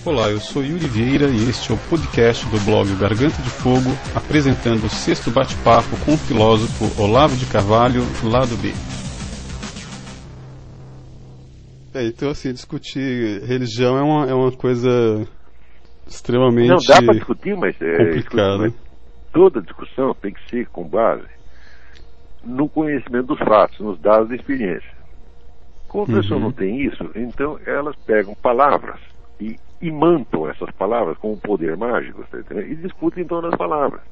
Olá, eu sou Yuri Vieira e este é o podcast do blog Garganta de Fogo, apresentando o sexto bate-papo com o filósofo Olavo de Carvalho, lado B. Então, assim, discutir religião é uma coisa extremamente não dá para discutir, mas complicada. Toda discussão tem que ser com base no conhecimento dos fatos, nos dados da experiência. Como a pessoa não tem isso, então elas pegam palavras e imantam essas palavras com um poder mágico, tá entendendo? E discutem em torno das palavras.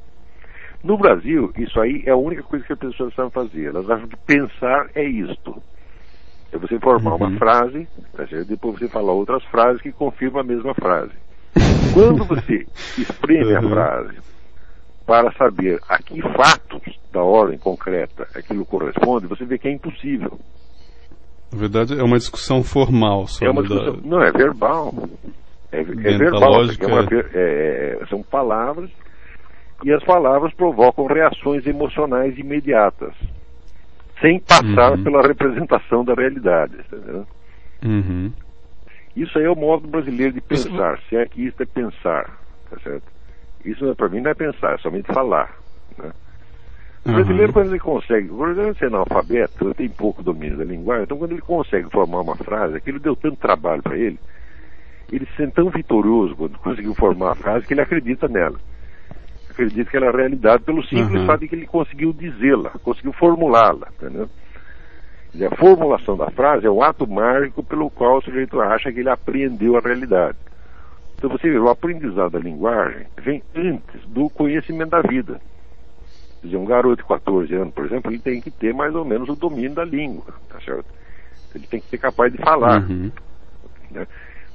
No Brasil, isso aí é a única coisa que as pessoas sabem fazer. Elas acham que pensar é isto. É você formar uma frase, tá certo? Depois você falar outras frases que confirmam a mesma frase. Quando você espreme a frase para saber a que fatos da ordem concreta aquilo corresponde, você vê que é impossível. Na verdade, é uma discussão formal. É uma discussão, não, é verbal. É verbal. Lógica... são palavras, e as palavras provocam reações emocionais imediatas, sem passar pela representação da realidade. Entendeu? Isso aí é o modo brasileiro de pensar. Se é que isso é pensar, tá certo? Isso para mim não é pensar, é somente falar, né? O brasileiro, quando ele consegue, o brasileiro sendo analfabeto, ele tem pouco domínio da linguagem, então quando ele consegue formar uma frase, aquilo deu tanto trabalho para ele, ele se sente tão vitorioso quando conseguiu formar a frase que ele acredita nela. Acredita que ela é a realidade pelo simples fato de que ele conseguiu dizê-la, conseguiu formulá-la, entendeu? E a formulação da frase é o ato mágico pelo qual o sujeito acha que ele apreendeu a realidade. Então você vê, o aprendizado da linguagem vem antes do conhecimento da vida. Quer dizer, um garoto de 14 anos, por exemplo, ele tem que ter mais ou menos o domínio da língua, tá certo? Ele tem que ser capaz de falar, né?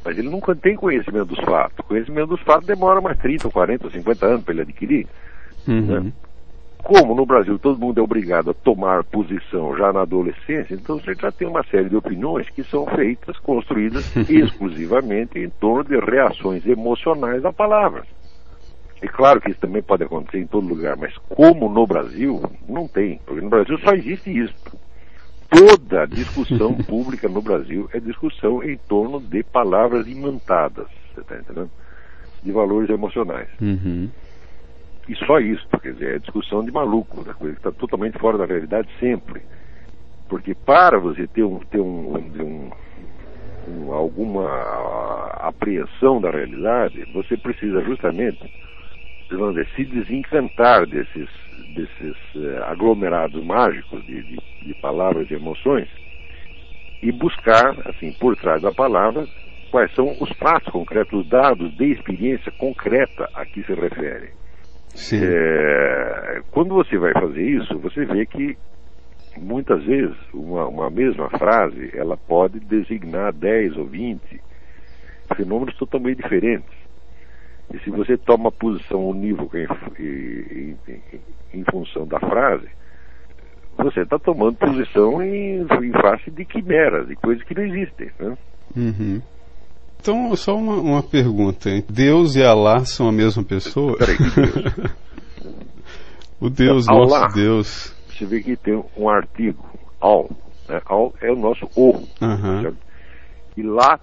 Mas ele nunca tem conhecimento dos fatos. O conhecimento dos fatos demora mais 30, 40, 50 anos para ele adquirir, né? Como no Brasil todo mundo é obrigado a tomar posição já na adolescência, então você já tem uma série de opiniões que são feitas, construídas exclusivamente em torno de reações emocionais a palavras. É claro que isso também pode acontecer em todo lugar, mas como no Brasil, não tem, porque no Brasil só existe isso. Toda discussão pública no Brasil é discussão em torno de palavras imantadas, você está entendendo? De valores emocionais. E só isso, quer dizer, é discussão de maluco, da coisa que está totalmente fora da realidade sempre. Porque para você ter alguma apreensão da realidade, você precisa justamente, vamos dizer, se desencantar desses aglomerados mágicos de palavras e emoções e buscar, assim, por trás da palavra, quais são os fatos concretos, os dados de experiência concreta a que se refere. Quando você vai fazer isso, você vê que muitas vezes uma mesma frase ela pode designar 10 ou 20 fenômenos totalmente diferentes. E se você toma uma posição unívoca em função da frase, você está tomando posição em face de quimeras, de coisas que não existem, né? Então, só uma pergunta, hein? Deus e Alá são a mesma pessoa? Peraí, que Deus? O Deus, então, nosso Alá, Deus. Você vê que tem um artigo, Al, né? Al é o nosso O, certo? E Lá,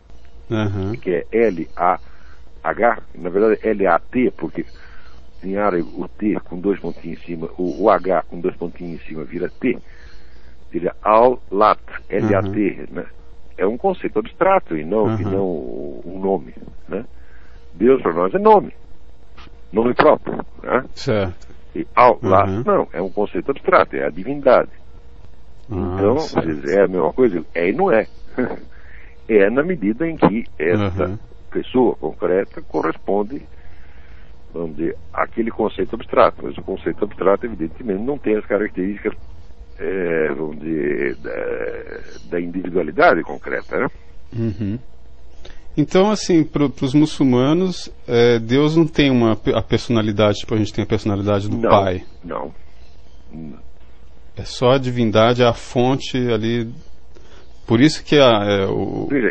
que é L-A-H, na verdade é L-A-T, porque em árabe o T com 2 pontinhos em cima, o H com 2 pontinhos em cima vira T, seria Al-Lat, L-A-T, né? É um conceito abstrato e não um nome, né? Deus para nós é nome próprio, né? Certo. E Allah, não, é um conceito abstrato, é a divindade. Então, é a mesma coisa? É e não é. É na medida em que essa pessoa concreta corresponde, vamos dizer, àquele conceito abstrato. Mas o conceito abstrato, evidentemente, não tem as características vamos dizer, da individualidade concreta, né? Então, assim, para os muçulmanos, Deus não tem a personalidade, tipo a gente tem a personalidade do Pai. Não. É só a divindade, a fonte ali. Por isso que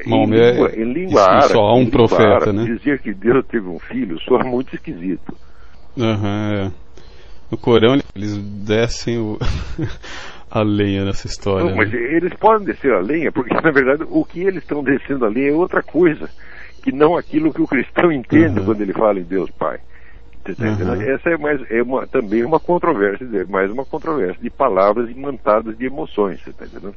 Maomé em língua árabe, só há um profeta, né? Dizer que Deus teve um filho soa muito esquisito. No Corão eles descem a lenha nessa história. Não, mas eles podem descer a lenha, porque na verdade o que eles estão descendo a lenha é outra coisa, que não aquilo que o cristão entende quando ele fala em Deus Pai. Essa também uma controvérsia, mais uma controvérsia de palavras imantadas de emoções, você está entendendo?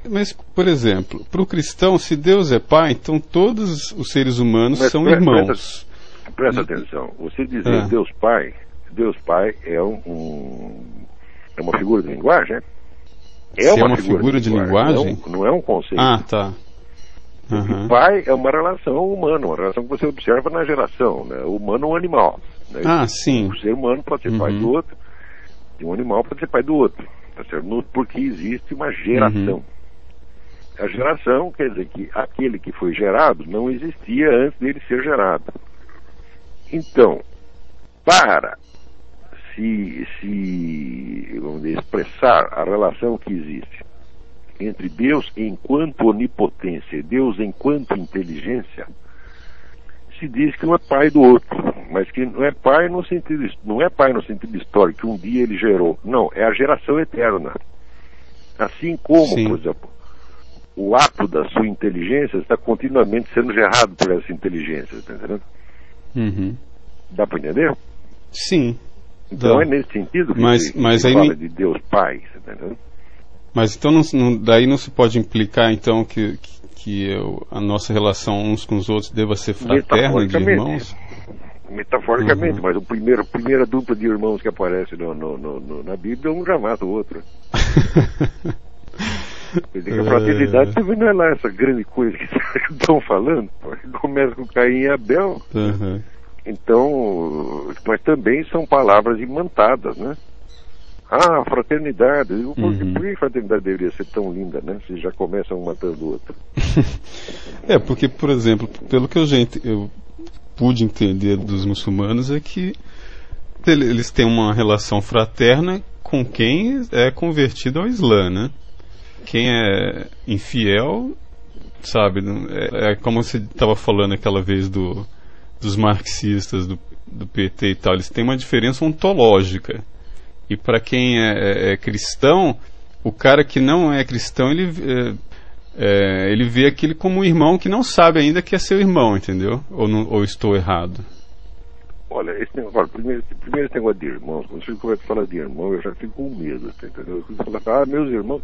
Mas, por exemplo, para o cristão, se Deus é Pai, então todos os seres humanos são irmãos. Presta atenção, você dizer Deus Pai é uma figura de linguagem, É uma figura de linguagem? Não é um conceito. Ah, tá. Pai é uma relação humana, uma relação que você observa na geração, né? O humano ou animal. Né? Sim. O ser humano pode ser pai do outro, e um animal pode ser pai do outro. Tá certo? Porque existe uma geração. A geração quer dizer que aquele que foi gerado não existia antes dele ser gerado. Então, para vamos dizer, expressar a relação que existe entre Deus enquanto onipotência e Deus enquanto inteligência, se diz que um é pai do outro, mas que não é pai no sentido histórico, que um dia ele gerou. Não, é a geração eterna. Assim como, por exemplo, o ato da sua inteligência está continuamente sendo gerado por essa inteligência, está entendendo? Dá para entender? Sim. Então é nesse sentido que mas se fala de Deus Pai, você está entendendo? Mas então daí não se pode implicar então que a nossa relação uns com os outros deva ser fraterna, de irmãos? Metaforicamente, mas a primeira dupla de irmãos que aparece na Bíblia, um já mata o outro. Quer dizer que a fraternidade também não é lá essa grande coisa que estão falando. Começa com Caim e Abel. Então, mas também são palavras imantadas, né? Fraternidade. Por que a fraternidade deveria ser tão linda, né? Se já começam um matando o outro. Porque, por exemplo, pelo que eu pude entender dos muçulmanos, é que eles têm uma relação fraterna com quem é convertido ao Islã, né? Quem é infiel, sabe? É como você estava falando aquela vez dos marxistas, do PT e tal. Eles têm uma diferença ontológica. E para quem é cristão, o cara que não é cristão, ele vê aquele como um irmão que não sabe ainda que é seu irmão, entendeu? Ou estou errado? Olha, primeiro esse negócio de irmãos, quando você começa a falar de irmão, eu já fico com medo, entendeu? Eu fico falando, meus irmãos,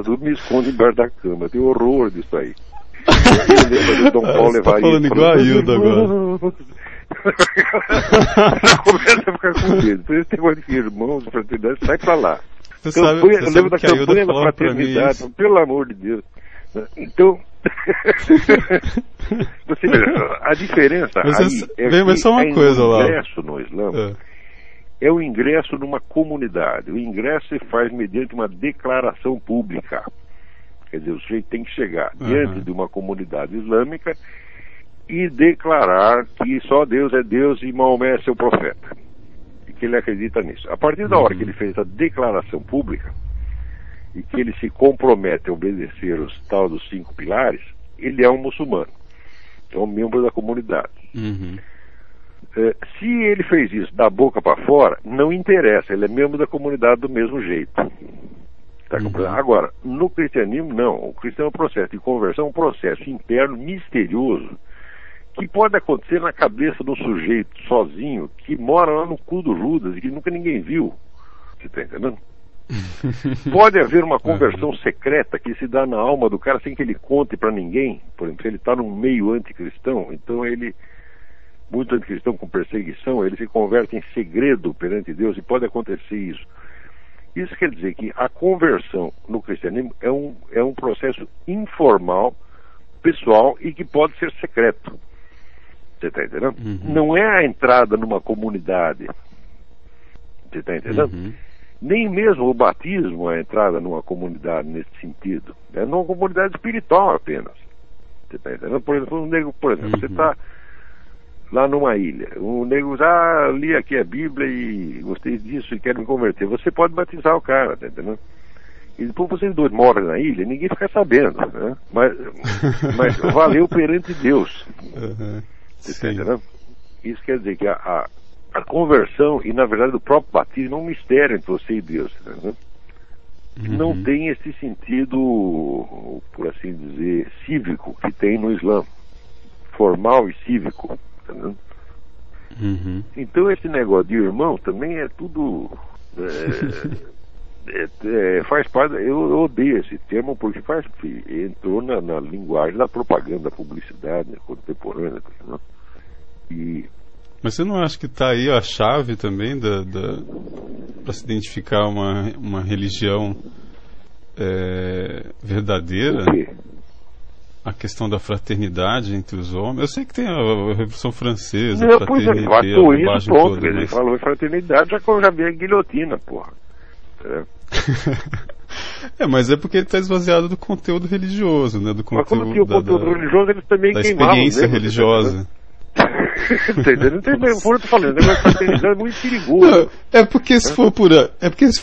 eu me escondo embaixo da cama, eu tenho horror disso aí. Eu lembro do Dom Paulo levar isso. Você tá falando igual a Hilda agora. Começa a ficar com medo. Por esse negócio de irmãos, fraternidade, sai pra lá. Eu lembro da campanha da fraternidade, pelo amor de Deus. Então, você veja, a diferença mas só uma coisa lá. O ingresso no Islã é o ingresso numa comunidade. O ingresso se faz mediante uma declaração pública. Quer dizer, o sujeito tem que chegar diante de uma comunidade islâmica e declarar que só Deus é Deus e Maomé é seu profeta. E que ele acredita nisso. A partir da hora que ele fez a declaração pública e que ele se compromete a obedecer os tal dos 5 pilares, ele é um muçulmano. É um membro da comunidade. Se ele fez isso da boca para fora, não interessa. Ele é membro da comunidade do mesmo jeito. Agora, no cristianismo, não. O cristão é um processo de conversão, um processo interno misterioso que pode acontecer na cabeça de um sujeito sozinho que mora lá no cu do Judas e que nunca ninguém viu. Você está entendendo? Pode haver uma conversão secreta que se dá na alma do cara sem que ele conte para ninguém. Por exemplo, se ele está num meio anticristão, então ele, muito anticristão com perseguição, ele se converte em segredo perante Deus e pode acontecer isso. Isso quer dizer que a conversão no cristianismo é um processo informal, pessoal e que pode ser secreto. Você está entendendo? Não é a entrada numa comunidade. Você está entendendo? Nem mesmo o batismo é a entrada numa comunidade nesse sentido. É numa comunidade espiritual apenas. Você está entendendo? Por exemplo, você está lá numa ilha. O nego li aqui a Bíblia e gostei disso e quero me converter. Você pode batizar o cara, tá entendendo? E depois vocês dois moram na ilha, ninguém fica sabendo, né? Mas valeu perante Deus. Você tá entendendo? Isso quer dizer que a conversão e na verdade o próprio batismo é um mistério entre você e Deus, tá entendendo? Não tem esse sentido, por assim dizer, cívico que tem no Islã. formal e cívico. Entendeu? Uhum. Então esse negócio de irmão também é tudo... faz parte, eu odeio esse termo porque entrou na linguagem da propaganda, da publicidade, né, contemporânea. Né? Mas você não acha que está aí a chave também para se identificar uma religião verdadeira? O quê? A questão da fraternidade entre os homens. Eu sei que tem a Revolução Francesa, não, a fraternidade, fatou isso, pronto. toda, Ele falou em fraternidade, já vi a guilhotina, porra. Mas é porque ele está esvaziado do conteúdo religioso, né? Do conteúdo, mas quando tinha o conteúdo religioso, eles também da queimavam. Experiência religiosa. Não tem fora falando, o negócio de fraternidade é muito perigoso. É porque se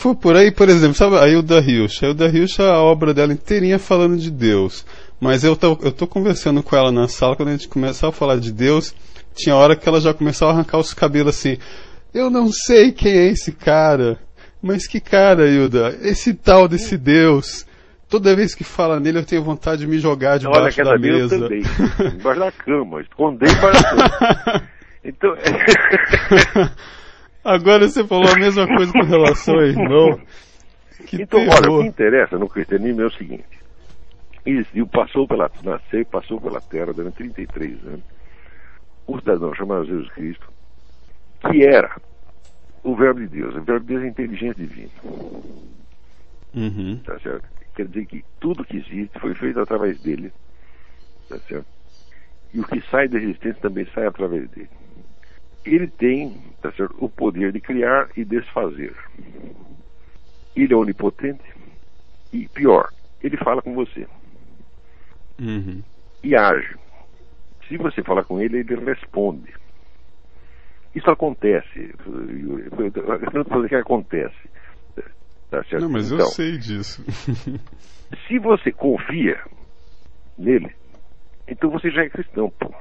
for por aí, por exemplo, sabe a Hilda Hilsch? A Hilda Hilsch, a obra dela inteirinha falando de Deus. Mas eu tô conversando com ela na sala, quando a gente começava a falar de Deus, tinha hora que ela já começava a arrancar os cabelos assim. Eu não sei quem é esse cara. Mas que cara, Hilda, esse tal desse Deus, toda vez que fala nele eu tenho vontade de me jogar debaixo da mesa. Eu também, debaixo da cama, esconder debaixo da cama. Então... Agora você falou a mesma coisa com relação ao irmão. Então, olha, o que interessa no cristianismo é o seguinte. Ele nasceu e passou pela terra durante 33 anos. Um cidadão chamado Jesus Cristo, que era o verbo de Deus. O verbo de Deus é a inteligência divina. Uhum. Tá certo? Quer dizer que tudo que existe foi feito através dele. Tá certo? E o que sai da existência também sai através dele. Ele tem, tá certo, o poder de criar e desfazer. Ele é onipotente e, pior, ele fala com você. Uhum. E age. Se você falar com ele, ele responde. Isso acontece. Eu não estou dizendo que acontece. Tá certo? Não, mas então, eu sei disso. Se você confia nele, então você já é cristão, pô.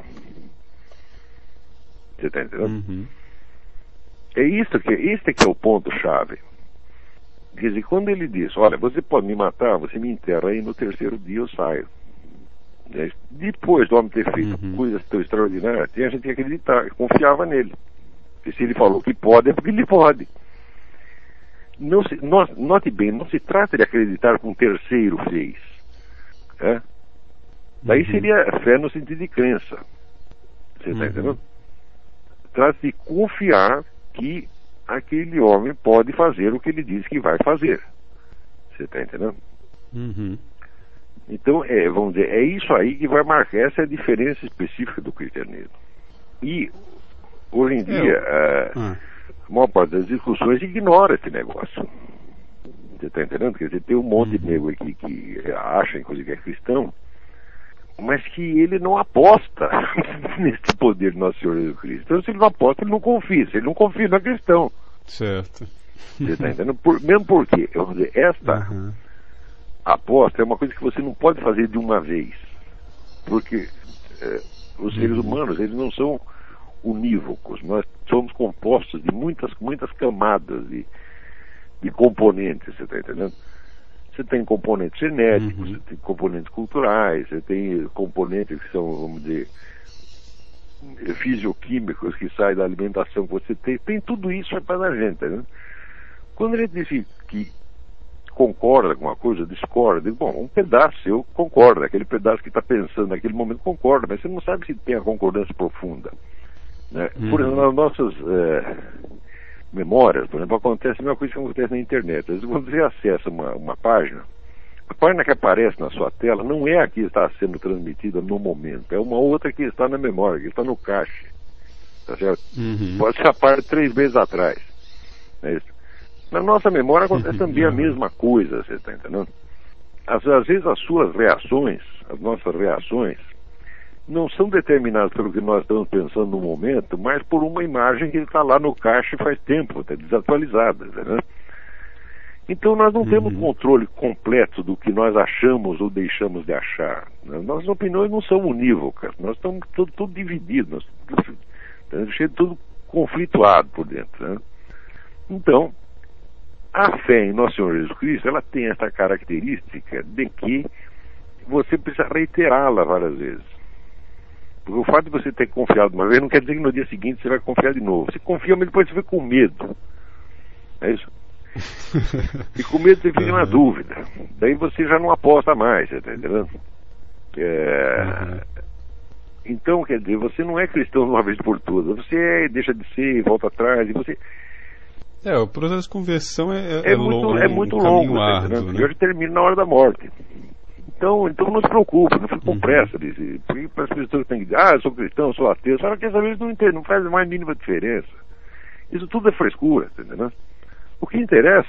Você está entendendo? Uhum. Este que é o ponto-chave. Quer dizer, quando ele diz, olha, você pode me matar, você me enterra aí, no terceiro dia eu saio. Depois do homem ter feito coisas tão extraordinárias, tinha gente que acreditava, confiava nele. E se ele falou que pode, é porque ele pode. Note bem, não se trata de acreditar que um terceiro fez. É? Daí seria fé no sentido de crença. Você está entendendo? Trata-se de confiar que aquele homem pode fazer o que ele diz que vai fazer. Você está entendendo? Uhum. Então, vamos dizer, é isso aí que vai marcar essa diferença específica do cristianismo. E, hoje em dia, a maior parte das discussões ignora esse negócio. Você está entendendo? Quer dizer, tem um monte de nego aqui que acha, inclusive, que é cristão, mas que ele não aposta nesse poder do nosso Senhor Jesus Cristo. Então, se ele não aposta, ele não confia. Se ele não confia, não é cristão. Certo. Você está entendendo? Mesmo porque, vamos dizer, esta aposta é uma coisa que você não pode fazer de uma vez. Porque os seres humanos, eles não são unívocos. Nós somos compostos de muitas camadas de componentes, você está entendendo? Você tem componentes genéticos, você tem componentes culturais, você tem componentes que são, vamos dizer, fisioquímicos que saem da alimentação que você tem. Tem tudo isso para a gente, né? Quando a gente diz que concorda com uma coisa, discorda, digo, bom, um pedaço eu concordo, aquele pedaço que está pensando naquele momento concorda, mas você não sabe se tem a concordância profunda. Né? Por exemplo, nas nossas memórias, por exemplo, acontece a mesma coisa que acontece na internet. Às vezes, quando você acessa uma página, a página que aparece na sua tela não é a que está sendo transmitida no momento, é uma outra que está na memória, que está no cache. Tá certo? Pode ser a página 3 meses atrás. É isso. Na nossa memória acontece também a mesma coisa, você está entendendo? Às vezes as suas reações, as nossas reações, não são determinadas pelo que nós estamos pensando no momento, mas por uma imagem que está lá no caixa faz tempo, está desatualizada, né? Então nós não temos controle completo do que nós achamos ou deixamos de achar. Nossas opiniões não são unívocas, nós estamos tudo divididos, estamos tudo conflituado por dentro, né? Então, a fé em Nosso Senhor Jesus Cristo, ela tem essa característica de que você precisa reiterá-la várias vezes. Porque o fato de você ter confiado uma vez não quer dizer que no dia seguinte você vai confiar de novo. Você confia, mas depois você fica com medo. É isso? E com medo você fica na dúvida. Daí você já não aposta mais, você está entendendo? Então, quer dizer, você não é cristão de uma vez por todas. Você deixa de ser, volta atrás, e você... o processo de conversão é muito longo, árduo, né? E hoje termina na hora da morte. Então não se preocupe, não fique com pressa. Porque para as pessoas têm que dizer, eu sou cristão, eu sou ateu, só que essa vez não entende, não faz a mais mínima diferença. Isso tudo é frescura, entendeu? O que interessa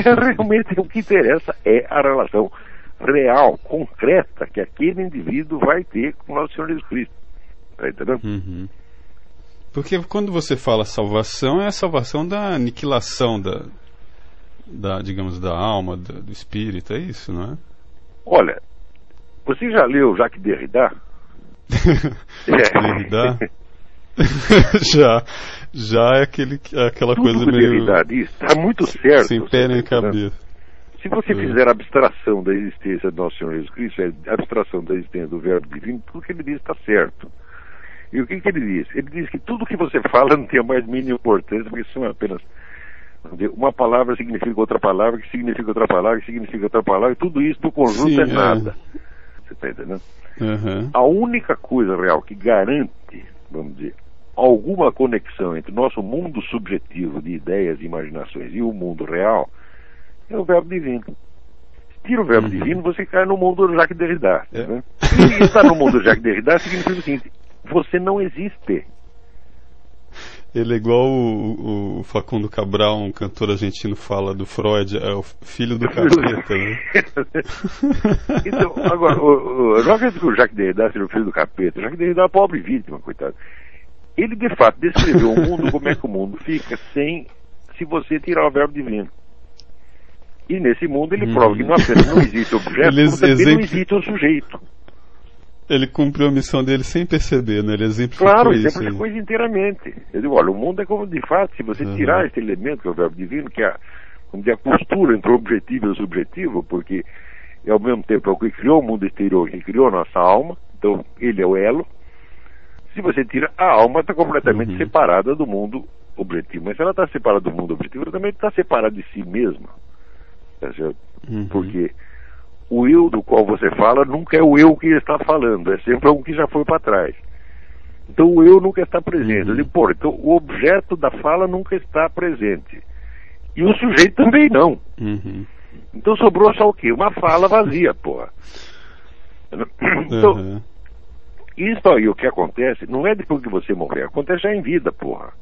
realmente o que interessa é a relação real, concreta, que aquele indivíduo vai ter com o nosso Senhor Jesus Cristo. Tá entendendo? Porque quando você fala salvação, é a salvação da aniquilação digamos, da alma, do espírito, é isso, não é? Olha, você já leu Jacques Derrida? Derrida? já é aquela tudo coisa que meio... Derrida diz está muito certo. Sem pé nem cabeça. Se você fizer a abstração da existência do nosso Senhor Jesus Cristo, a abstração da existência do Verbo Divino, tudo que ele diz está certo. E o que ele diz? Ele diz que tudo que você fala não tem a mais mínima importância, porque são apenas... uma palavra significa outra palavra, que significa outra palavra, que significa outra palavra, e tudo isso no conjunto é nada. Você está entendendo? A única coisa real que garante, vamos dizer, alguma conexão entre o nosso mundo subjetivo de ideias e imaginações e o mundo real é o Verbo Divino. Se tira o Verbo Divino, você cai no mundo do Jacques Derrida. Né? E estar no mundo do Jacques Derrida significa o seguinte: você não existe. Ele é igual o Facundo Cabral, um cantor argentino, fala do Freud, é o filho do capeta, né? Então, agora, não acredito que o Jacques Derrida seja o filho do capeta. O Jacques Derrida é uma pobre vítima, coitado. Ele, de fato, descreveu o mundo, como é que o mundo fica, se você tirar o Verbo Divino. E nesse mundo ele prova que não apenas não existe objeto, como também não existe um sujeito. Ele cumpriu a missão dele sem perceber, né? Ele exemplificou isso. Claro, ele exemplificou isso inteiramente. Eu digo, olha, o mundo é como, de fato, se você tirar esse elemento, que é o Verbo Divino, que é vamos dizer, a costura entre o objetivo e o subjetivo, porque é ao mesmo tempo é o que criou o mundo exterior, que criou a nossa alma, então ele é o elo. Se você tira, a alma está completamente separada do mundo objetivo. Mas se ela está separada do mundo objetivo, ela também está separada de si mesma. Tá certo? Porque o eu do qual você fala nunca é o eu que está falando, é sempre algo que já foi para trás. Então o eu nunca está presente. Eu digo, então o objeto da fala nunca está presente. E o sujeito também não. Então sobrou só o quê? Uma fala vazia, porra. Então, isso aí, o que acontece, não é depois que você morrer, acontece já em vida, porra.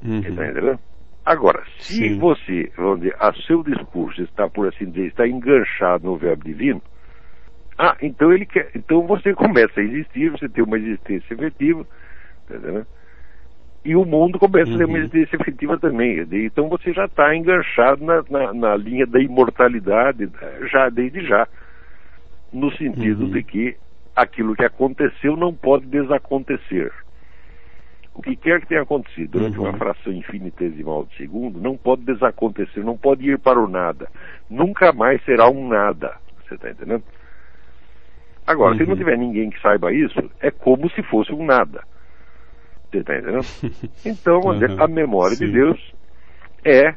Tá entendendo? Agora, se você, vamos dizer, a seu discurso está, por assim dizer, está enganchado no Verbo Divino, então você começa a existir, você tem uma existência efetiva, tá entendendo? E o mundo começa a ter uma existência efetiva também. Então você já está enganchado na linha da imortalidade, já desde já, no sentido de que aquilo que aconteceu não pode desacontecer. O que quer que tenha acontecido durante uma fração infinitesimal de segundo não pode desacontecer, não pode ir para o nada. Nunca mais será um nada. Você está entendendo? Agora, se não tiver ninguém que saiba isso, é como se fosse um nada. Você está entendendo? Então, a memória de Deus é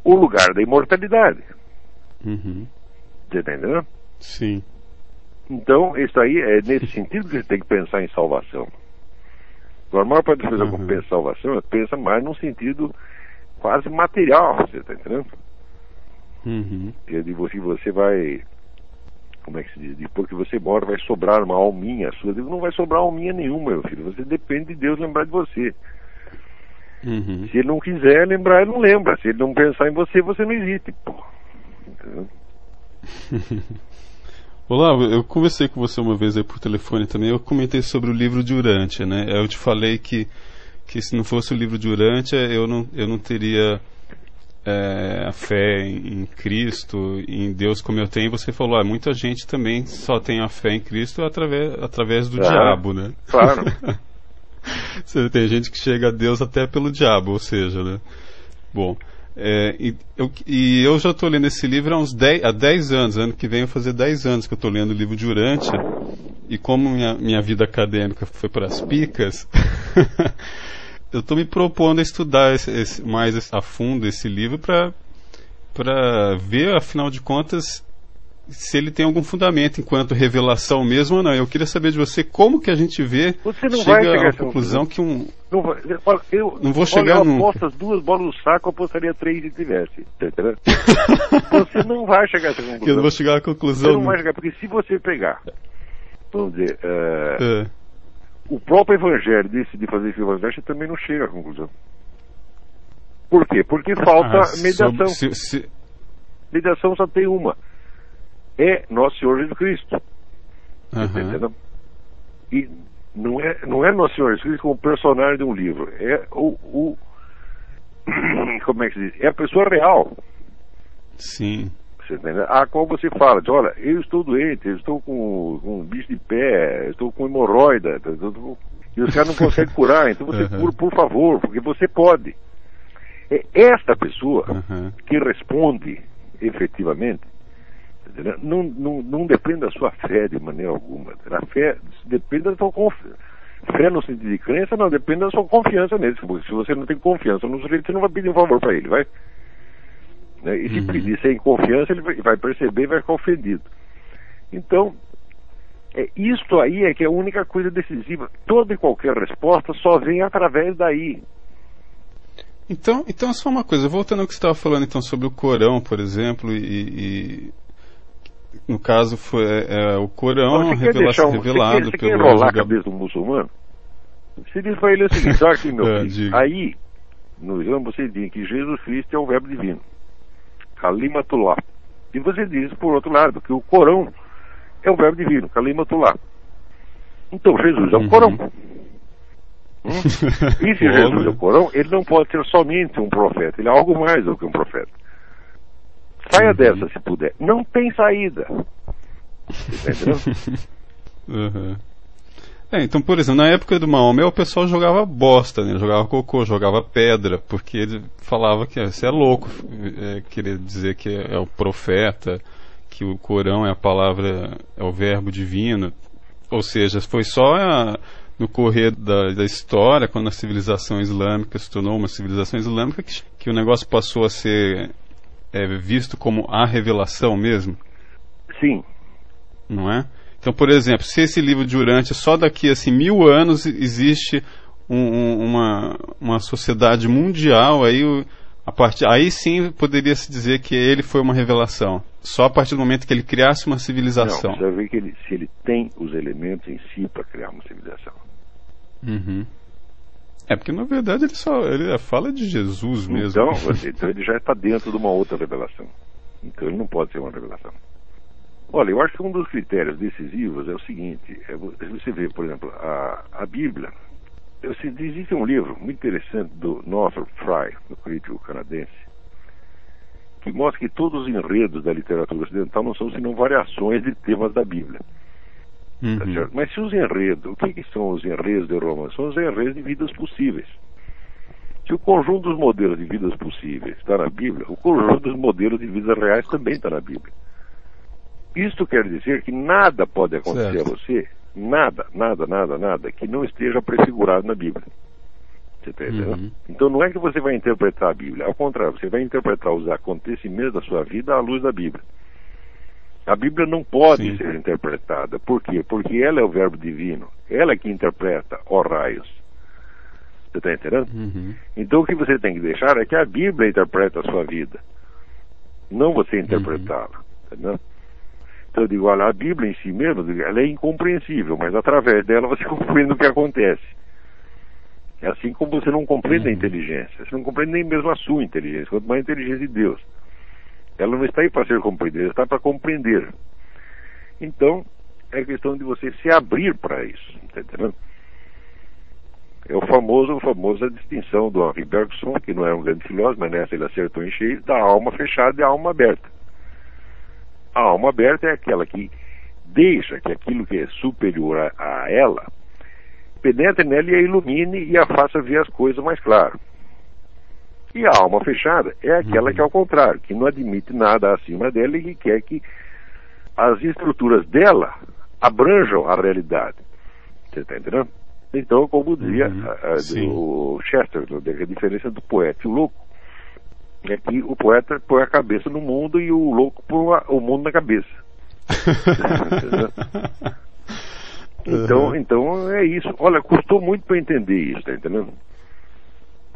o lugar da imortalidade. Você está entendendo? Sim. Então, isso aí é nesse sentido que você tem que pensar em salvação. Agora, a maior parte das pessoas que pensa em salvação, pensa mais num sentido quase material, você está entendendo? Que você vai, como é que se diz? Depois que você morre, vai sobrar uma alminha sua. Eu digo, não vai sobrar alminha nenhuma, meu filho. Você depende de Deus lembrar de você. Se ele não quiser lembrar, ele não lembra. Se ele não pensar em você, você não existe, pô. Entendeu? Olá, eu conversei com você uma vez aí por telefone também, eu comentei sobre o livro de Urântia, né? Eu te falei que se não fosse o livro de Urântia, eu não teria a fé em Cristo, em Deus como eu tenho. Você falou, muita gente também só tem a fé em Cristo através do diabo, né? Claro. Tem gente que chega a Deus até pelo diabo, ou seja, né? Bom... eu já estou lendo esse livro há 10 anos. Ano que vem eu vou fazer 10 anos que eu estou lendo o livro de Urântia. e como minha vida acadêmica foi para as picas, eu estou me propondo a estudar mais a fundo esse livro para ver, afinal de contas, se ele tem algum fundamento enquanto revelação mesmo ou não. Eu queria saber de você como que a gente vê, você não vai chegar à conclusão que não vou chegar eu nunca. aposto as 2 bolas no saco, eu apostaria 3 se tivesse. Tá entendendo? Você não vai chegar a essa conclusão. Eu não vou chegar à conclusão. Você não vai chegar, porque se você pegar, vamos dizer, o próprio Evangelho decidir fazer esse Evangelho, você também não chega à conclusão. Por quê? Porque falta mediação. Mediação só tem uma. É Nosso Senhor Jesus Cristo. Entendeu? E não é Nosso Senhor Jesus Cristo como personagem de um livro. É como é que se diz? É a pessoa real. Sim. Você entendeu? A qual você fala, diz, olha, eu estou doente, eu estou com um bicho de pé, eu estou com hemorroida, e os caras não conseguem curar, então você cura, por favor, porque você pode. É esta pessoa que responde efetivamente. Não depende da sua fé de maneira alguma. A fé depende da sua confiança. Fé no sentido de crença não depende da sua confiança nele. Se você não tem confiança no sujeito, você não vai pedir um favor para ele, vai? E se pedir sem confiança, ele vai perceber e vai ficar ofendido. Então, isto aí é que é a única coisa decisiva. Toda e qualquer resposta só vem através daí. Então só uma coisa, voltando ao que você estava falando então sobre o Corão, por exemplo, e no caso foi o Corão revelado você quer enrolar a cabeça do muçulmano? Você diz para ele o seguinte, olha aqui, meu filho, aí no Islã você diz que Jesus Cristo é o verbo divino, Kalimatullah, e você diz por outro lado que o Corão é o verbo divino, Kalimatullah. Então Jesus é o Corão. E se Jesus é o Corão, ele não pode ser somente um profeta, ele é algo mais do que um profeta. Saia dessa se puder. Não tem saída. Entendeu? Então, por exemplo, na época do Maomé o pessoal jogava bosta, né? Jogava cocô, jogava pedra, porque ele falava que você é louco, querer dizer que é o profeta, que o Corão é a palavra, é o verbo divino. Ou seja, foi só no correr da história, quando a civilização islâmica se tornou uma civilização islâmica, que o negócio passou a ser visto como a revelação mesmo? Sim. Não é? Então, por exemplo, se esse livro de Urantia, só daqui a 1000 anos existe uma sociedade mundial, aí sim poderia se dizer que ele foi uma revelação. Só a partir do momento que ele criasse uma civilização. Não, precisa ver que se ele tem os elementos em si para criar uma civilização. Porque na verdade ele fala de Jesus mesmo. Então ele já está dentro de uma outra revelação. Então ele não pode ser uma revelação. Olha, eu acho que um dos critérios decisivos é o seguinte, você vê, por exemplo, a Bíblia. Existe um livro muito interessante do Northrop Frye, do crítico canadense, que mostra que todos os enredos da literatura ocidental não são senão variações de temas da Bíblia. Tá certo? Mas se os enredos, o que são os enredos de romance? São os enredos de vidas possíveis. Se o conjunto dos modelos de vidas possíveis está na Bíblia, o conjunto dos modelos de vidas reais também está na Bíblia. Isto quer dizer que nada pode acontecer a você, nada, que não esteja prefigurado na Bíblia. Você está entendendo? Então não é que você vai interpretar a Bíblia, ao contrário, você vai interpretar os acontecimentos da sua vida à luz da Bíblia. A Bíblia não pode ser interpretada. Por quê? Porque ela é o verbo divino. Ela é que interpreta, ó raios. Você está entendendo? Então o que você tem que deixar é que a Bíblia interpreta a sua vida, não você interpretá-la. Entendeu? Então eu digo, olha, a Bíblia em si mesma, ela é incompreensível, mas através dela você compreende o que acontece. É assim como você não compreende a inteligência. Você não compreende nem mesmo a sua inteligência, quanto mais a inteligência de Deus. Ela não está aí para ser compreendida, ela está para compreender. Então, é questão de você se abrir para isso, tá entendendo? É a famosa distinção do Henri Bergson, que não é um grande filósofo, mas nessa ele acertou em cheio, da alma fechada e a alma aberta. A alma aberta é aquela que deixa que aquilo que é superior a ela penetre nela e a ilumine e a faça ver as coisas mais claro. E a alma fechada é aquela que é ao contrário, que não admite nada acima dela e que quer que as estruturas dela abranjam a realidade. Você está entendendo? Então, como dizia o Chesterton, a diferença do poeta e o louco é que o poeta põe a cabeça no mundo e o louco põe o mundo na cabeça. Então é isso. Olha, custou muito para entender isso, tá entendendo?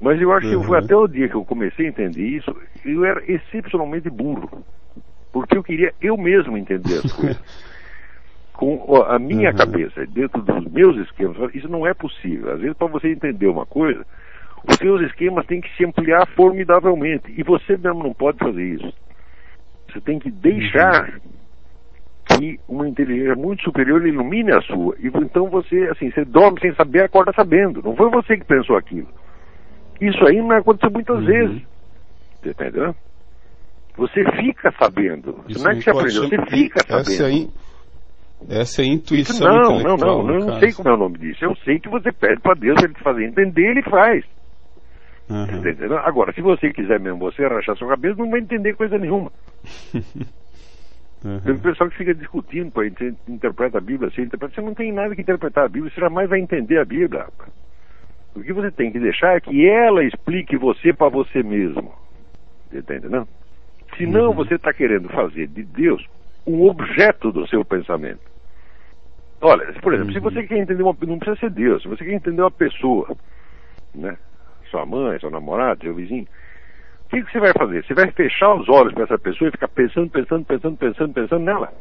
Mas eu acho que foi até o dia que eu comecei a entender isso, eu era excepcionalmente burro. Porque eu queria eu mesmo entender as coisas. Com a minha cabeça, dentro dos meus esquemas. Isso não é possível. Às vezes, para você entender uma coisa, os seus esquemas têm que se ampliar formidavelmente. E você mesmo não pode fazer isso. Você tem que deixar que uma inteligência muito superior ilumine a sua. E então você dorme sem saber, acorda sabendo. Não foi você que pensou aquilo. Isso aí não aconteceu muitas vezes. Você está entendendo? Você fica sabendo. Isso não é que você aprendeu, você fica sabendo. Essa é a intuição intelectual. Não, eu não sei como é o nome disso. Eu sei que você pede para Deus ele te fazer entender, ele faz. Tá. Agora, se você quiser mesmo você rachar sua cabeça, não vai entender coisa nenhuma. Tem o pessoal que fica discutindo para interpreta a Bíblia assim, você não tem nada que interpretar a Bíblia, você jamais vai entender a Bíblia. O que você tem que deixar é que ela explique você para você mesmo. Você está entendendo? Senão você está querendo fazer de Deus um objeto do seu pensamento. Olha, por exemplo, se você quer entender não precisa ser Deus, se você quer entender uma pessoa, né? Sua mãe, seu namorado, seu vizinho, o que você vai fazer? Você vai fechar os olhos para essa pessoa e ficar pensando nela?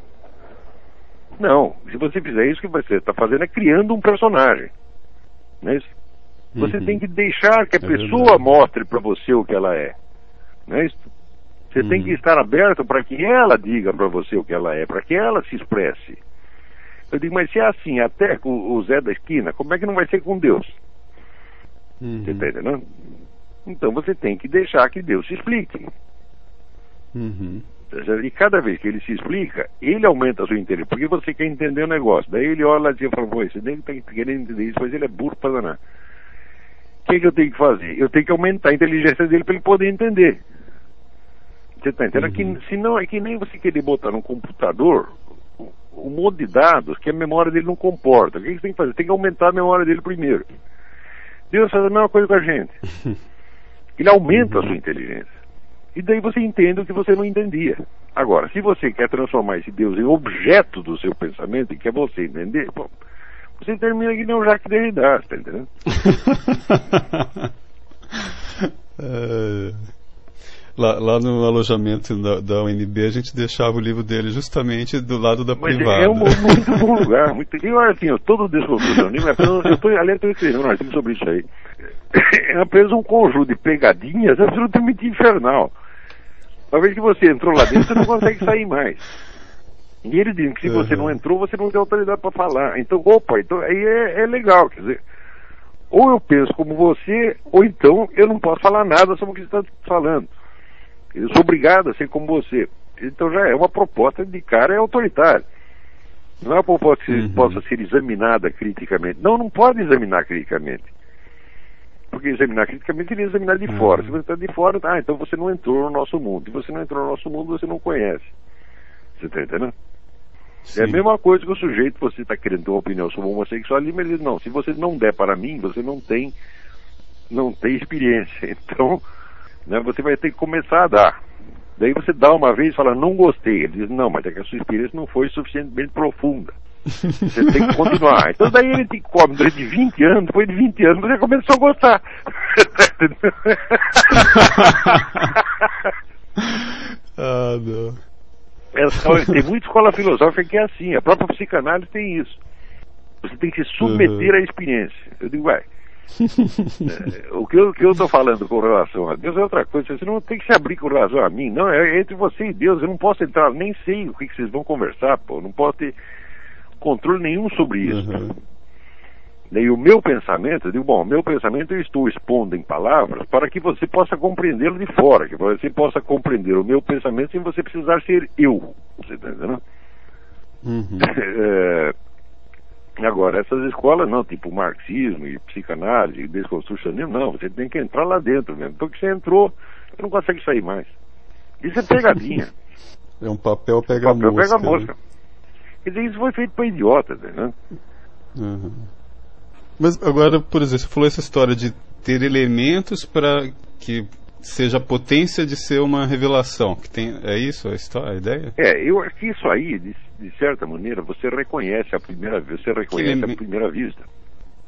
Não. Se você fizer isso, o que você está fazendo é criando um personagem. Não é isso? Você tem que deixar que a pessoa mostre para você o que ela é. Não é isso? Você tem que estar aberto para que ela diga para você o que ela é, para que ela se expresse. Eu digo, mas se é assim até com o Zé da esquina, como é que não vai ser com Deus? Você está entendendo? Então você tem que deixar que Deus se explique. E cada vez que ele se explica, ele aumenta a sua inteligência, porque você quer entender o negócio. Daí ele olha lá e fala, você nem está querendo entender isso, mas ele é burro para danar. O que eu tenho que fazer? Eu tenho que aumentar a inteligência dele para ele poder entender. Você está entendendo? Senão é que nem você querer botar num computador um monte de dados que a memória dele não comporta. O que você tem que fazer? Tem que aumentar a memória dele primeiro. Deus faz a mesma coisa com a gente. Ele aumenta a sua inteligência. E daí você entende o que você não entendia. Agora, se você quer transformar esse Deus em objeto do seu pensamento e quer você entender, bom, você termina que nem o Jacques Derrida, está entendendo? Lá no alojamento da UNB a gente deixava o livro dele justamente do lado da privada. É muito bom lugar. E olha assim, todo desconstrução livro, eu estou escrevendo um artigo sobre isso aí. É apenas um conjunto de pegadinhas absolutamente infernal. Uma vez que você entrou lá dentro, você não consegue sair mais. E ele diz que se você não entrou, você não tem autoridade para falar. Então, então aí é legal, quer dizer, ou eu penso como você, ou então eu não posso falar nada sobre o que você está falando. Eu sou obrigado a ser como você. Então já é uma proposta de cara autoritária. Não é uma proposta que possa ser examinada criticamente. Não pode examinar criticamente. Porque examinar criticamente seria examinar de fora. Se você está de fora, então você não entrou no nosso mundo. Se você não entrou no nosso mundo, você não conhece. Você está entendendo? Sim. É a mesma coisa que o sujeito, você está querendo ter uma opinião sobre homossexualismo, ele diz, não, se você não der para mim, você não tem experiência. Então, né, você vai ter que começar a dar. Daí você dá uma vez e fala, não gostei. Ele diz, não, mas é que a sua experiência não foi suficientemente profunda. Você tem que continuar. Então daí ele te come durante 20 anos, depois de 20 anos você começou a gostar. Não. Tem muita escola filosófica que é assim, a própria psicanálise tem isso. Você tem que se submeter à experiência. Eu digo, o que eu estou falando com relação a Deus é outra coisa. Você não tem que se abrir com relação a mim, não, é entre você e Deus. Eu não posso entrar, nem sei o que vocês vão conversar, pô. Não posso ter controle nenhum sobre isso. E o meu pensamento, eu digo, meu pensamento eu estou expondo em palavras para que você possa compreendê-lo de fora, que você possa compreender o meu pensamento sem você precisar ser eu. Você está entendendo? Agora, essas escolas não, tipo marxismo e psicanálise e desconstrucionismo, não, você tem que entrar lá dentro mesmo. Então que você entrou, você não consegue sair mais. Isso é pegadinha. É um papel pega-mosca. Pega-mosca. Quer dizer, isso foi feito para idiotas, né? Uhum. Mas agora, por exemplo, você falou essa história de ter elementos para que seja a potência de ser uma revelação. Que tem, é isso a ideia? Eu acho que isso aí, de certa maneira, você reconhece à primeira vista. À primeira vista.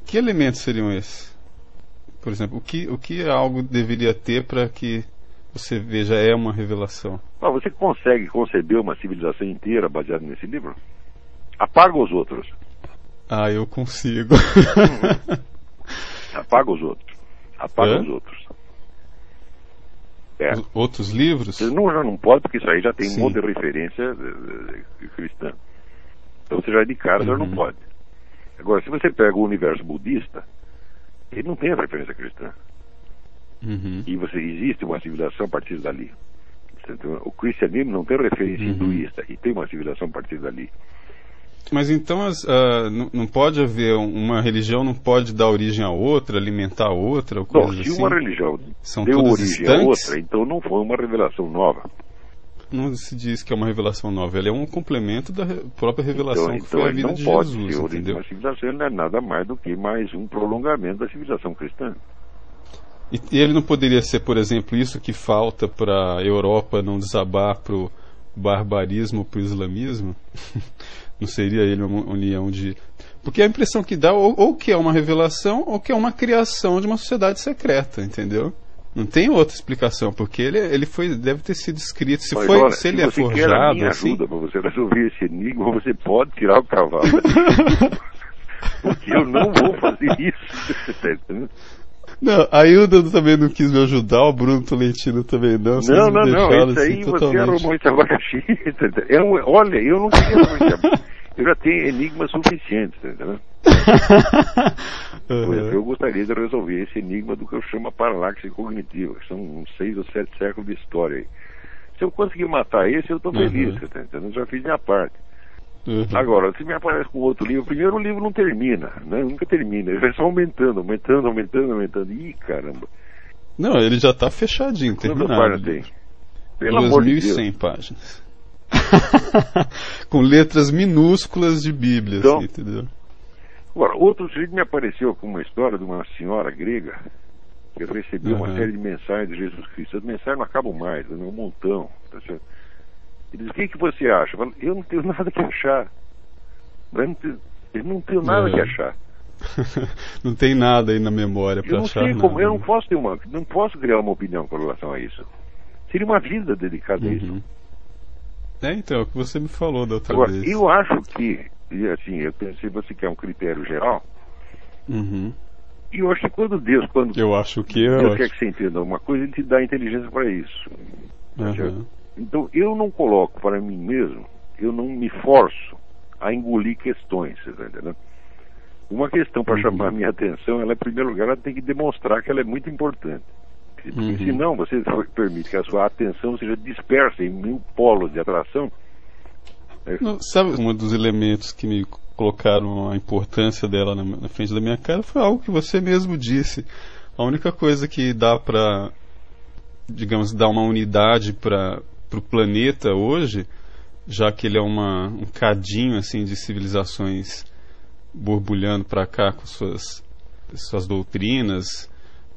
Que elementos seriam esses? Por exemplo, o que algo deveria ter para que você veja é uma revelação? Você consegue conceber uma civilização inteira baseada nesse livro? Apaga os outros. Eu consigo. Apaga os outros. Apaga os outros. Outros livros? Você já não pode, porque isso aí já tem Sim. um monte de referência cristã. Então você já de cara já não pode. Agora, se você pega o universo budista, ele não tem a referência cristã. E existe uma civilização a partir dali. O cristianismo não tem referência hinduísta e tem uma civilização a partir dali. Mas então não pode haver uma religião, não pode dar origem a outra, alimentar a outra? Não, se uma religião deu origem a outra, então não foi uma revelação nova. Não se diz que é uma revelação nova, ela é um complemento da própria revelação que foi a vida de Jesus. Então entendeu? Uma civilização não é nada mais do que mais um prolongamento da civilização cristã. E ele não poderia ser, por exemplo, isso que falta para a Europa não desabar para o barbarismo, para o islamismo? Não seria ele uma união de... Porque a impressão que dá ou que é uma revelação ou que é uma criação de uma sociedade secreta, entendeu? Não tem outra explicação, porque ele deve ter sido escrito. Se ele é forjado... Quer a minha ajuda para você resolver esse enigma, você pode tirar o cavalo. Porque eu não vou fazer isso. Não, a Hilda também não quis me ajudar, o Bruno Tolentino também não. Não, isso aí você arrumou esse abacaxi. Olha, eu não queria arrumar. Eu já tenho enigmas suficientes, entendeu? Eu gostaria de resolver esse enigma do que eu chamo a paralaxe cognitiva, que são uns 6 ou 7 séculos de história aí. Se eu conseguir matar esse, eu estou feliz, entendeu? Eu já fiz minha parte. Agora, se me aparece com outro livro, primeiro o livro não termina, né? Nunca termina, ele vai só aumentando. Ih, caramba. Não, ele já está fechadinho, terminado. Quantas páginas tem? Pelo amor de Deus. 2.100 páginas. Com letras minúsculas de Bíblia, então, assim, entendeu? Agora, outro sujeito me apareceu com uma história de uma senhora grega que recebeu uma série de mensagens de Jesus Cristo. As mensagens não acabam mais, né? Um montão, tá certo? Ele diz, o que você acha? Eu falo, eu não tenho nada que achar. Eu não tenho nada que achar. Não tem nada aí na memória para achar nada. Eu não posso criar uma opinião com relação a isso. Seria uma vida dedicada a isso. Então, é o que você me falou da outra Agora, vez. eu acho que, assim, eu pensei, você quer um critério geral, e eu acho que quando Deus quer que você entenda uma coisa, ele te dá inteligência para isso. Então, eu não coloco para mim mesmo, eu não me forço a engolir questões, você tá entendendo? Uma questão para chamar a minha atenção, ela, em primeiro lugar, ela tem que demonstrar que ela é muito importante. Porque senão você permite que a sua atenção seja dispersa em 1000 polos de atração. Sabe, um dos elementos que me colocaram a importância dela na frente da minha cara foi algo que você mesmo disse. A única coisa que dá para, digamos, dar uma unidade para o planeta hoje, já que ele é um cadinho assim de civilizações borbulhando para cá com suas doutrinas,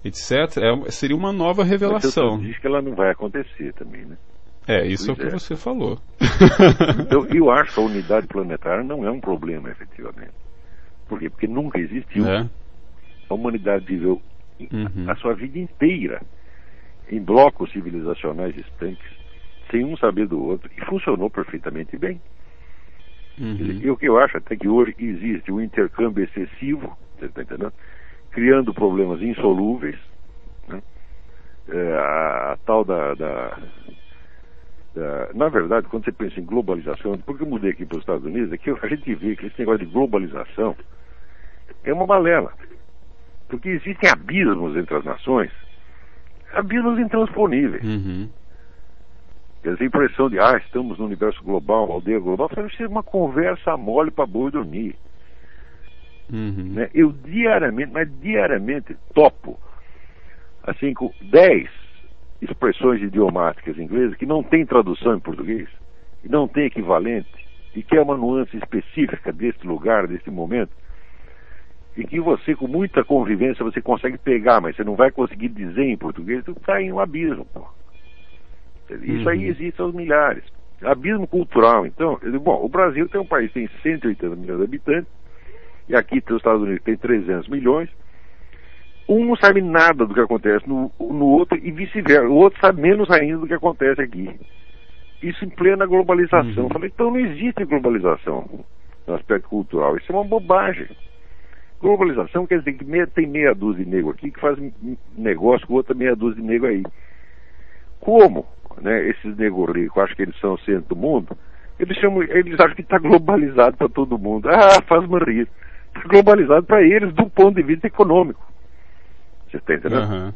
etc., seria uma nova revelação. Mas diz que ela não vai acontecer também, né? Isso é o que você falou. Então, eu acho que a unidade planetária não é um problema, efetivamente. Por quê? Porque nunca existiu. A humanidade viveu a sua vida inteira em blocos civilizacionais distantes, sem um saber do outro, e funcionou perfeitamente bem. O que eu acho até que hoje existe um intercâmbio excessivo, você está entendendo? Criando problemas insolúveis, né? A tal na verdade, quando você pensa em globalização, porque eu mudei aqui para os Estados Unidos, é que a gente vê que esse negócio de globalização é uma balela, porque existem abismos entre as nações, abismos intransponíveis. Essa impressão de, estamos no universo global, aldeia global, isso é uma conversa mole para boi dormir. Né? Eu diariamente topo assim com 10 expressões idiomáticas inglesas que não tem tradução em português e não tem equivalente e que é uma nuance específica deste lugar, deste momento, e que você, com muita convivência, você consegue pegar, mas você não vai conseguir dizer em português, tu está em um abismo, pô. Isso aí existe aos milhares. Abismo cultural, então, bom, o Brasil tem um país que tem 180 milhões de habitantes, e aqui tem os Estados Unidos que tem 300 milhões, um não sabe nada do que acontece no outro e vice-versa, o outro sabe menos ainda do que acontece aqui. Isso em plena globalização. Falei, então não existe globalização no aspecto cultural, isso é uma bobagem. Globalização quer dizer que tem meia dúzia de nego aqui que faz negócio com outra meia dúzia de nego aí. Como, né, esses negros ricos, acho que eles são o centro do mundo, eles acham que está globalizado para todo mundo. Ah, faz-me rir. Está globalizado para eles do ponto de vista econômico. Você está entendendo? Uhum.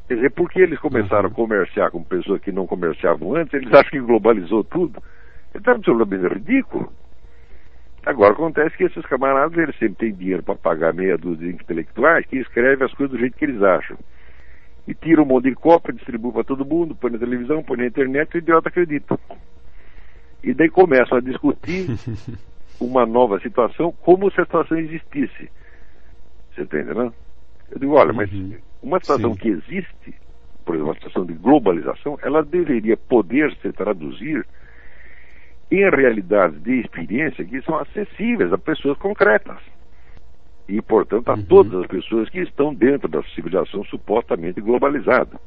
Quer dizer, porque eles começaram a comerciar com pessoas que não comerciavam antes, eles acham que globalizou tudo. Então é absolutamente ridículo. Agora acontece que esses camaradas, eles sempre têm dinheiro para pagar meia dúzia de intelectuais que escrevem as coisas do jeito que eles acham. E tiram um monte de cópia, distribuem para todo mundo, põe na televisão, põe na internet, e o idiota acredita. E daí começam a discutir uma nova situação, como se a situação existisse. Você está entendendo? Eu digo, olha, mas uma situação que existe, por exemplo, uma situação de globalização, ela deveria poder se traduzir em realidades de experiência que são acessíveis a pessoas concretas. E, portanto, a todas as pessoas que estão dentro da civilização supostamente globalizada.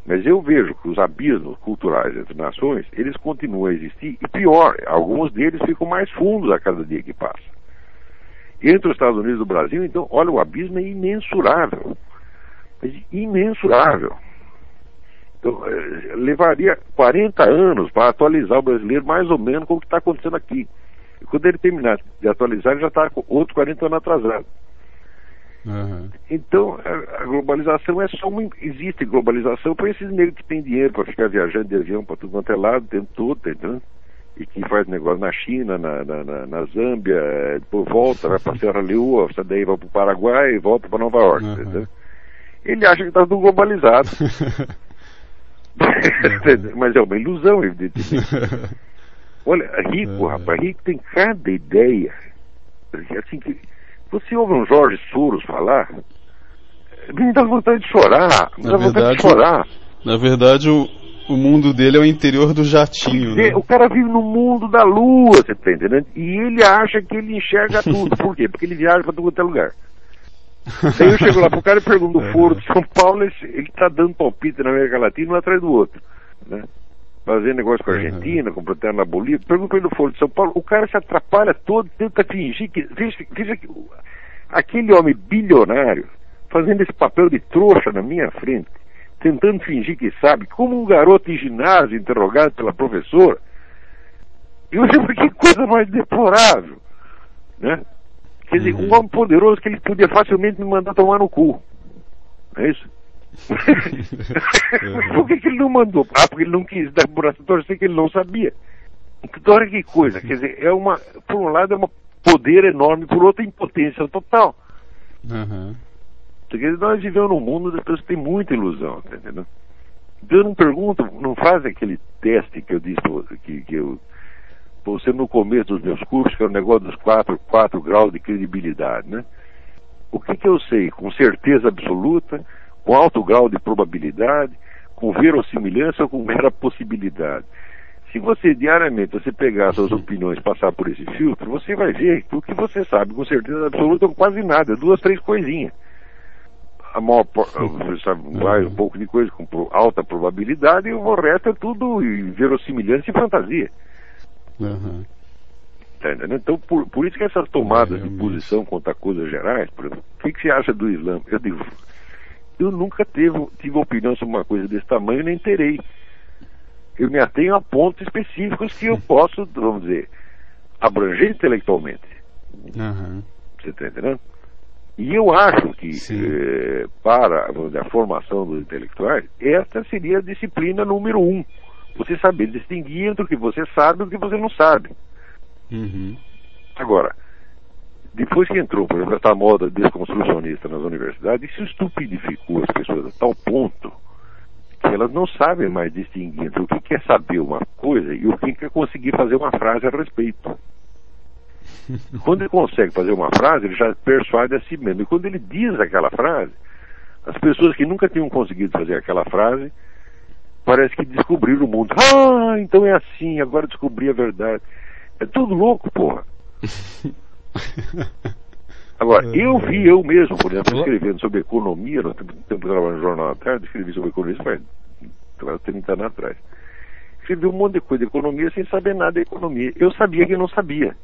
Mas eu vejo que os abismos culturais entre nações, eles continuam a existir, e pior, alguns deles ficam mais fundos a cada dia que passa. Entre os Estados Unidos e o Brasil, então, olha, o abismo é imensurável. Mas imensurável. Então, levaria 40 anos para atualizar o brasileiro mais ou menos com o que está acontecendo aqui. E quando ele terminar de atualizar, ele já está com outros 40 anos atrasado. Uhum. Então, a globalização é só uma... Existe globalização para esses negros que têm dinheiro para ficar viajando de avião para tudo quanto é lado, o tempo todo, entendeu? E que faz negócio na China, na Zâmbia, depois volta, vai para Serra Leoa, daí vai para o Paraguai e volta para Nova York, entendeu? Ele acha que está tudo globalizado. Mas é uma ilusão, evidentemente. Olha, rico, rapaz, rico tem cada ideia. Assim, que você ouve um Jorge Soros falar, me dá vontade de chorar. Na verdade, o mundo dele é o interior do jatinho, né? O cara vive no mundo da lua, você tá entendendo? E ele acha que ele enxerga tudo. Por quê? Porque ele viaja para todo quanto é lugar. Daí eu chego lá pro cara e pergunto do Foro de São Paulo, ele tá dando palpite na América Latina um atrás do outro, né? Fazendo negócio com a Argentina, comprando na Bolívia. Pergunto pra ele do Foro de São Paulo, o cara se atrapalha todo, tenta fingir que... Veja que aquele homem bilionário fazendo esse papel de trouxa na minha frente, tentando fingir que sabe, como um garoto em ginásio interrogado pela professora. Eu digo, que coisa mais deplorável, né? Quer dizer, um homem poderoso que ele podia facilmente me mandar tomar no cu. É isso? Por que ele não mandou? Ah, porque ele não quis dar braço a torcer, que ele não sabia. Então, olha que coisa. Quer dizer, por um lado é um poder enorme, por outro impotência total. Porque nós vivemos num mundo das pessoas que tem muita ilusão, tá entendendo? Então eu não pergunto, não faz aquele teste que eu disse que eu... Você no começo dos meus cursos, que é o negócio dos 4 graus de credibilidade, né? O que eu sei com certeza absoluta, com alto grau de probabilidade, com verossimilhança ou com mera possibilidade? Se você diariamente pegar suas opiniões, passar por esse filtro, você vai ver que o que você sabe com certeza absoluta é quase nada, 2, 3 coisinhas. A maior, você sabe, mais um pouco de coisa com alta probabilidade, e o resto é tudo verossimilhança e fantasia. Tá entendendo? Então, por isso que essas tomadas de posição contra coisas gerais, por exemplo, o que você acha do Islã? Eu digo, eu nunca tive opinião sobre uma coisa desse tamanho, nem terei. Eu me atenho a pontos específicos que eu posso, vamos dizer, abranger intelectualmente. Você está entendendo? E eu acho que para, vamos dizer, a formação dos intelectuais, esta seria a disciplina número 1. Você saber distinguir entre o que você sabe e o que você não sabe. Agora, depois que entrou, por exemplo, essa moda desconstrucionista nas universidades, isso estupidificou as pessoas a tal ponto que elas não sabem mais distinguir entre o que é saber uma coisa e o que é conseguir fazer uma frase a respeito. Quando ele consegue fazer uma frase, ele já persuade a si mesmo. E quando ele diz aquela frase, as pessoas que nunca tinham conseguido fazer aquela frase, parece que descobriram o mundo. Ah, então é assim, agora descobri a verdade. É tudo louco, porra. Agora, eu mesmo, por exemplo, escrevendo sobre economia, no tempo que eu trabalhava no Jornal à Tarde, escrevi sobre economia, isso faz 30 anos atrás. Escrevi um monte de coisa de economia sem saber nada de economia. Eu sabia que não sabia,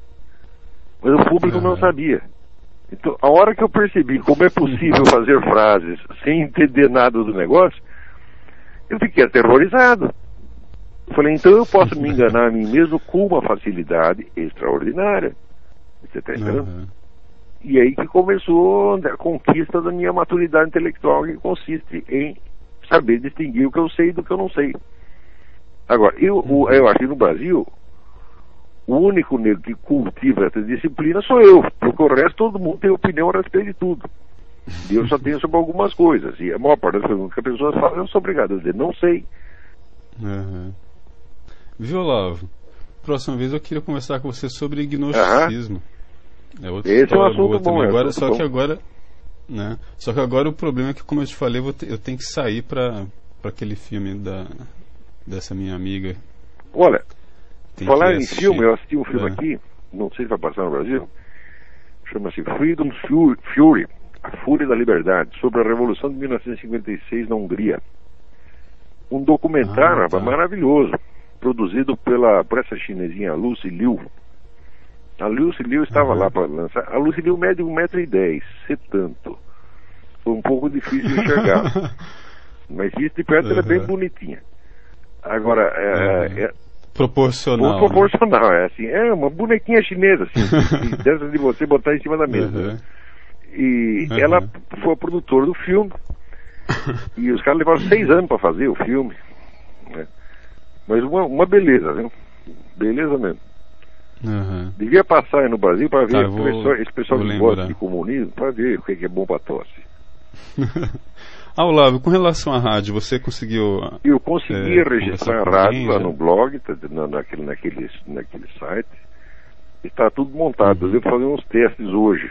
mas o público não sabia. Então, a hora que eu percebi como é possível fazer frases sem entender nada do negócio, eu fiquei aterrorizado. Falei, então eu posso me enganar a mim mesmo com uma facilidade extraordinária. Você está entendendo? E aí que começou a conquista da minha maturidade intelectual, que consiste em saber distinguir o que eu sei do que eu não sei. Agora, eu acho que no Brasil, o único negro que cultiva essa disciplina sou eu, porque o resto todo mundo tem opinião a respeito de tudo. E eu só tenho sobre algumas coisas. E a maior parte das perguntas que as pessoas fazem, eu sou obrigado a dizer, não sei. Viu, Olavo? Próxima vez eu queria conversar com você sobre gnosticismo. Esse é um assunto bom. Agora, só que agora, né? Só que agora o problema é que, como eu te falei, eu tenho que sair para aquele filme dessa minha amiga. Olha, falar em filme, eu assisti um filme aqui, não sei se vai passar no Brasil, chama-se Freedom Fury, A Fúria da Liberdade, sobre a Revolução de 1956 na Hungria. Um documentário maravilhoso, produzido por essa chinesinha Lucy Liu. A Lucy Liu estava lá para lançar. A Lucy Liu mede 1,10 m, se tanto. Foi um pouco difícil de enxergar. Mas isso de perto ela é bem bonitinha. Agora, proporcional. Proporcional, né? Assim, é uma bonequinha chinesa, assim, dessa de você botar em cima da mesa. E ela foi a produtora do filme. E os caras levaram 6 anos para fazer o filme. Né? Mas uma beleza, viu? Beleza mesmo. Devia passar aí no Brasil para ver esse pessoal que gosta de comunismo, para ver o que é bom para tosse. Olavo, com relação à rádio, você conseguiu... Eu consegui registrar a rádio lá no blog, naquele site. Está tudo montado. Eu devo fazer uns testes hoje.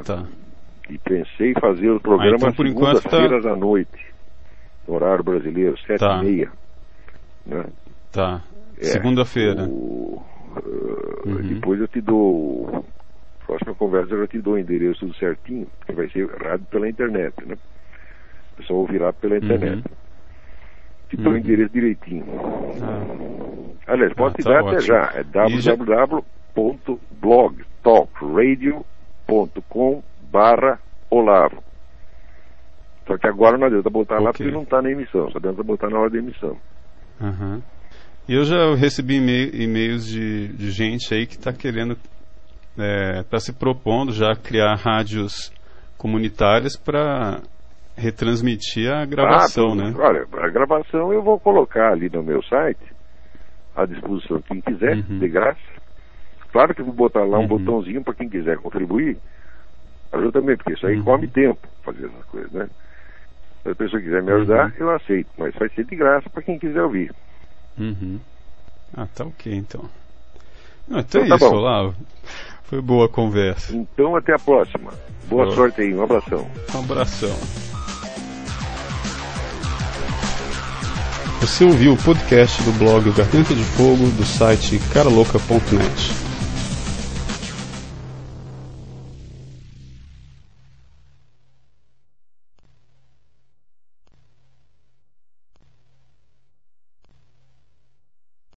Tá. E pensei em fazer o programa segundas-feiras à noite, no horário brasileiro, 7h30. Né? Tá. Segunda-feira. Depois eu te dou. Próxima conversa eu já te dou o endereço tudo certinho, que vai ser rádio pela internet, né? O pessoal ouvirá pela internet. Te dou o endereço direitinho. Aliás, pode te dar até já. É www.blogtalkradio.com/Olavo. Só que agora não adianta botar lá porque não está na emissão, só adianta botar na hora da emissão. E eu já recebi e-mails de gente aí que está querendo, está se propondo já criar rádios comunitárias para retransmitir a gravação, né? Olha, a gravação eu vou colocar ali no meu site à disposição de quem quiser, de graça. Claro que eu vou botar lá um botãozinho para quem quiser contribuir. Ajuda também, porque isso aí come tempo fazer essas coisas, né? Se a pessoa quiser me ajudar, eu aceito, mas vai ser de graça para quem quiser ouvir. Tá ok, então. Então é isso, Olavo. Foi boa a conversa. Então até a próxima. Boa sorte aí, um abração. Um abração. Você ouviu o podcast do blog Garganta de Fogo do site caralouca.net.